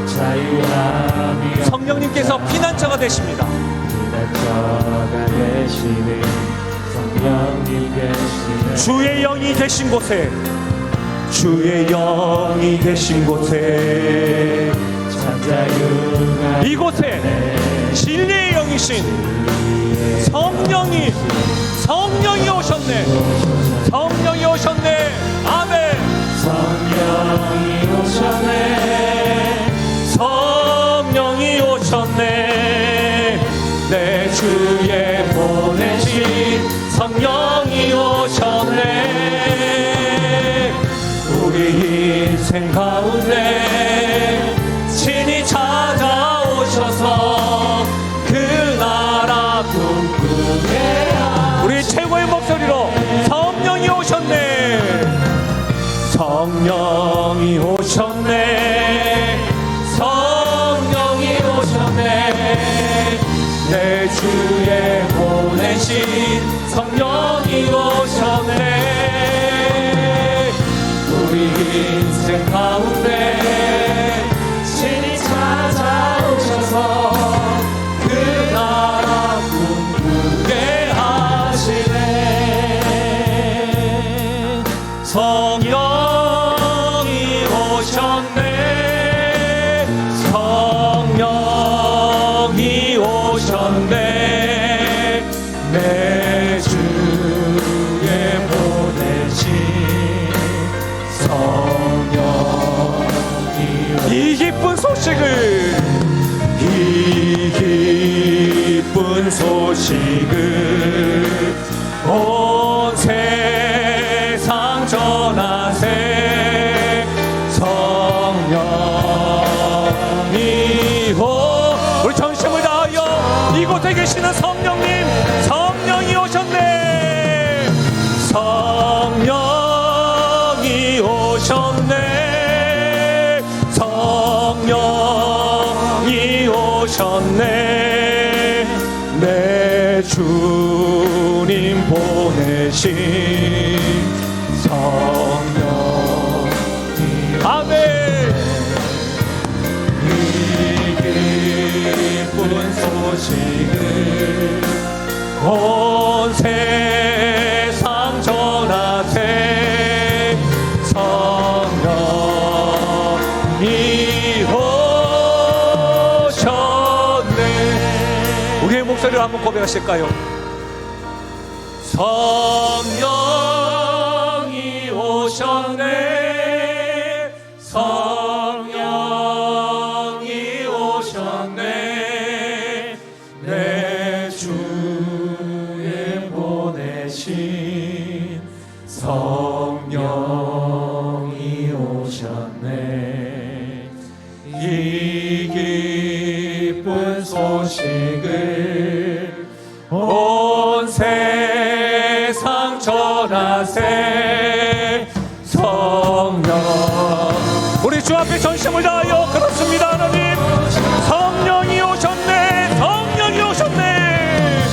자유함이 성령님께서 피난처가 되십니다. 피난처가 되시는 성령님 계시네. 주의 영이 계신 곳에 참자유가 이곳에 진리의 영이신 성령이 오셨네. 성령이 오셨네. 아멘. 성령이 오셨네. 성령이 오셨네. 내 주에 보내신 성령이 오셨네. 우리 인생 가운데 친히 찾아오셔서 그 나라 꿈꾸게 우리 최고의 목소리로 성령이 오셨네. 성령이 오셨네. 성령이 오셨네. 내 주에 보내신 성령이 오셨네. 우리 인생 가운데 친히 찾아오셔서 그 나라 꿈꾸게 하시네. 성령이 오셨네. 성령이 오셨네. 내 주에 보내신 성령이 이 기쁜 소식을 온 세상 전하세. 성령이 우리 전심을 다하여 이곳에 계시는 성령이 오셨네. 성령이 오셨네. 성령이 오셨네. 내 주님 보내신 성령이 아멘. 이 기쁜 소식을 온 세상 전하세. 성령이 오셨네. 우리의 목소리로 한번 고백하실까요? 성령 오셨네 성령이 오셨네 내 주에 보내신 성령이 오셨네 이 기쁜 소식을 온 세상 전하세 성령 우리 주 앞에 전심을 다하여 그렇습니다. 하나님 성령이 오셨네 성령이 오셨네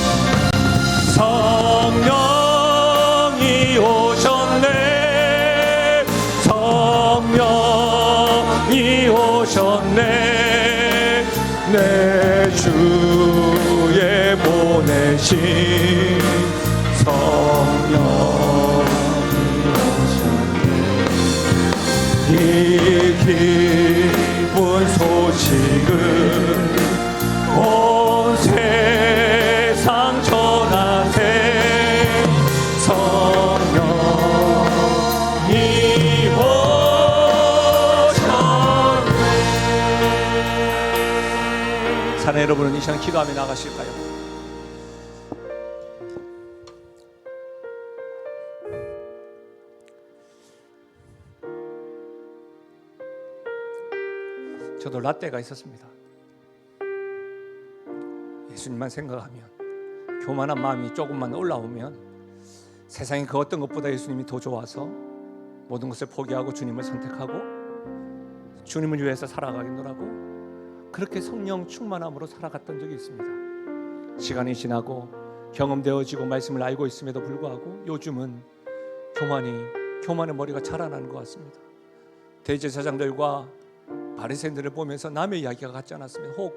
성령이 오셨네 성령이 오셨네 내 주에 보내신 성령이 오셨네 이 기쁜 소식을 온 세상 전하세 성령이 오셨네 사랑하는 여러분은 이 시간 기도하며 나가실까요? 저도 라떼가 있었습니다. 예수님만 생각하면 교만한 마음이 조금만 올라오면 세상에 그 어떤 것보다 예수님이 더 좋아서 모든 것을 포기하고 주님을 선택하고 주님을 위해서 살아가겠노라고 그렇게 성령 충만함으로 살아갔던 적이 있습니다. 시간이 지나고 경험되어지고 말씀을 알고 있음에도 불구하고 요즘은 교만의 머리가 자라나는 것 같습니다. 대제사장들과 바리새인들을 보면서 남의 이야기가 같지 않았으면 혹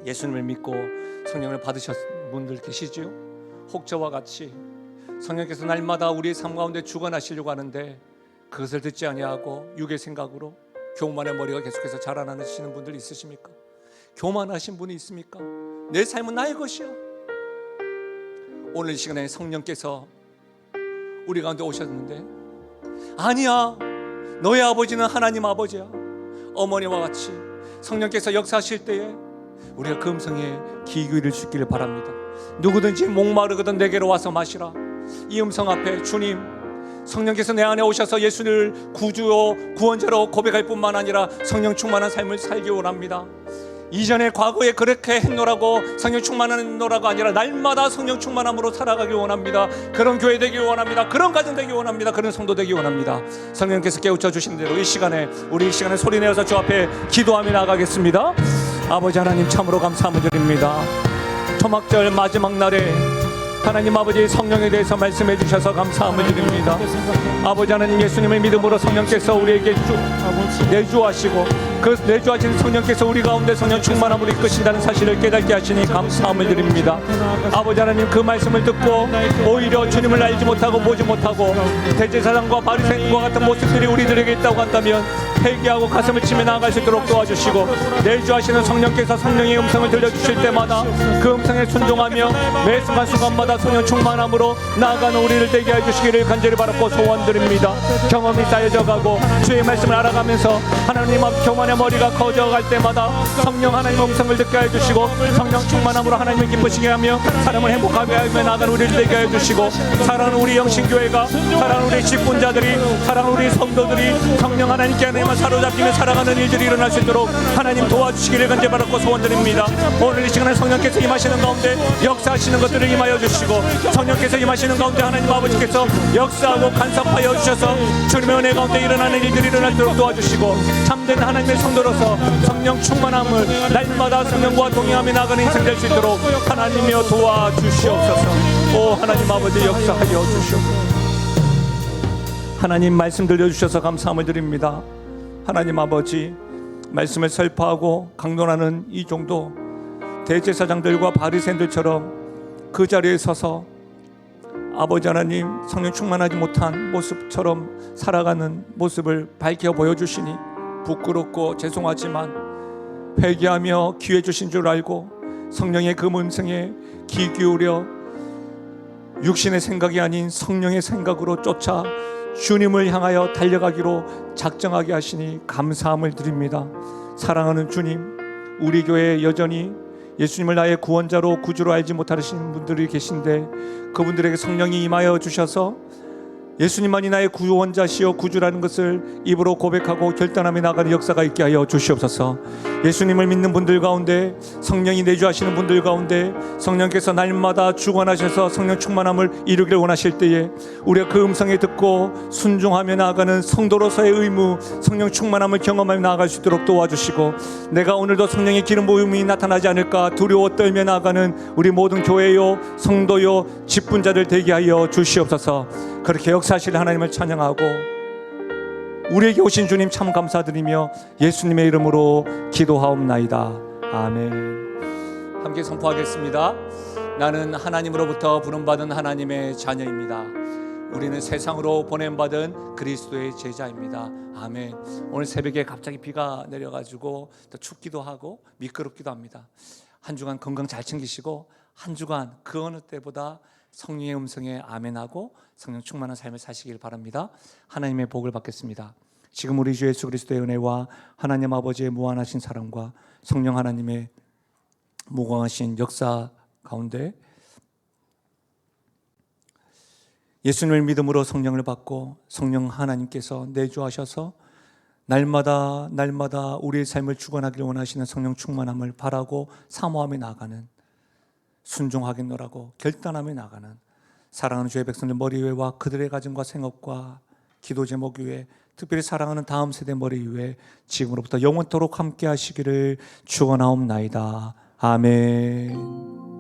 예수님을 믿고 성령을 받으셨던 분들 계시지요? 혹 저와 같이 성령께서 날마다 우리의 삶 가운데 주관하시려고 하는데 그것을 듣지 아니하고 육의 생각으로 교만의 머리가 계속해서 자라나시는 분들 있으십니까? 교만하신 분이 있습니까? 내 삶은 나의 것이야. 오늘 이 시간에 성령께서 우리 가운데 오셨는데 아니야 너의 아버지는 하나님 아버지야. 어머니와 같이 성령께서 역사하실 때에 우리가 그 음성에 귀 기울일 수 있기를 바랍니다. 누구든지 목마르거든 내게로 와서 마시라. 이 음성 앞에 주님 성령께서 내 안에 오셔서 예수를 구주요 구원자로 고백할 뿐만 아니라 성령 충만한 삶을 살기 원합니다. 이전에 과거에 그렇게 했노라고 성령 충만했노라고 아니라 날마다 성령 충만함으로 살아가기 원합니다. 그런 교회 되기 원합니다. 그런 가정 되기 원합니다. 그런 성도 되기 원합니다. 성령께서 깨우쳐 주신 대로 우리 이 시간에 소리내어서 주 앞에 기도하며 나가겠습니다. 아버지 하나님 참으로 감사함을 드립니다. 초막절 마지막 날에 하나님 아버지 성령에 대해서 말씀해 주셔서 감사함을 드립니다. 아버지 하나님 예수님의 믿음으로 성령께서 우리에게 내주하시고 그 내주하신 성령께서 우리 가운데 성령 충만함으로 이끄신다는 사실을 깨닫게 하시니 감사함을 드립니다. 아버지 하나님 그 말씀을 듣고 오히려 주님을 알지 못하고 보지 못하고 대제사장과 바리새인과 같은 모습들이 우리들에게 있다고 한다면 회개하고 가슴을 치며 나아갈 수 있도록 도와주시고 내주하시는 성령께서 성령의 음성을 들려주실 때마다 그 음성에 순종하며 매 순간순간마다 성령 충만함으로 나아가는 우리를 되게 해주시기를 간절히 바라고 소원드립니다. 경험이 쌓여져 가고 주의 말씀을 알아가면서 하나님 앞 교만의 머리가 커져갈 때마다 성령 하나님 음성을 듣게 해주시고 성령 충만함으로 하나님을 기쁘시게 하며 사람을 행복하게 하며 나아가는 우리를 되게 해주시고 사랑하는 우리 영신교회가 사랑하는 우리 직분자들이 사랑하는 우리 성도들이 성령 하나님께 하나님을 사로잡히며 살아가는 일들이 일어날 수 있도록 하나님 도와주시기를 간절히 바라고 소원드립니다. 오늘 이 시간에 성령께서 임하시는 가운데 역사하시는 것들을 임하여 주시고 성령께서 임하시는 가운데 하나님 아버지께서 역사하고 간섭하여 주셔서 주님의 은혜 가운데 일어나는 일들이 일어날 수 있도록 도와주시고 참된 하나님의 성도로서 성령 충만함을 날마다 성령과 동행하며 나가는 인생 될 수 있도록 하나님이여 도와주시옵소서. 오 하나님 아버지 역사하여 주시옵소서. 하나님 말씀 들려주셔서 감사함을 드립니다. 하나님 아버지 말씀을 설파하고 강론하는 이 정도 대제사장들과 바리새인들처럼 그 자리에 서서 아버지 하나님 성령 충만하지 못한 모습처럼 살아가는 모습을 밝혀 보여주시니 부끄럽고 죄송하지만 회개하며 기회 주신 줄 알고 성령의 그 음성에 귀 기울여 육신의 생각이 아닌 성령의 생각으로 쫓아 주님을 향하여 달려가기로 작정하게 하시니 감사함을 드립니다. 사랑하는 주님, 우리 교회에 여전히 예수님을 나의 구원자로 구주로 알지 못하시는 분들이 계신데 그분들에게 성령이 임하여 주셔서 예수님만이 나의 구원자시여 구주라는 것을 입으로 고백하고 결단하며 나가는 역사가 있게 하여 주시옵소서. 예수님을 믿는 분들 가운데, 성령이 내주하시는 분들 가운데 성령께서 날마다 주관하셔서 성령 충만함을 이루기를 원하실 때에 우리가 그 음성에 듣고 순종하며 나아가는 성도로서의 의무, 성령 충만함을 경험하며 나아갈 수 있도록 도와주시고, 내가 오늘도 성령의 기름 부음이 나타나지 않을까 두려워 떨며 나아가는 우리 모든 교회요, 성도요, 직분자들 되게 하여 주시옵소서. 그렇게 역사하실 하나님을 찬양하고 우리에게 오신 주님 참 감사드리며 예수님의 이름으로 기도하옵나이다. 아멘. 함께 선포하겠습니다. 나는 하나님으로부터 부름받은 하나님의 자녀입니다. 우리는 세상으로 보냄받은 그리스도의 제자입니다. 아멘. 오늘 새벽에 갑자기 비가 내려가지고 또 춥기도 하고 미끄럽기도 합니다. 한 주간 건강 잘 챙기시고 한 주간 그 어느 때보다 성령의 음성에 아멘하고 성령 충만한 삶을 사시길 바랍니다. 하나님의 복을 받겠습니다. 지금 우리 주 예수 그리스도의 은혜와 하나님 아버지의 무한하신 사랑과 성령 하나님의 무궁하신 역사 가운데 예수님을 믿음으로 성령을 받고 성령 하나님께서 내주하셔서 날마다 우리의 삶을 주관하기를 원하시는 성령 충만함을 바라고 사모하며 나아가는, 순종하겠노라고 결단하며 나가는 사랑하는 주의 백성들 머리 위에와 그들의 가정과 생업과 기도 제목 위에, 특별히 사랑하는 다음 세대 머리 위에 지금으로부터 영원토록 함께 하시기를 축원하옵나이다. 아멘.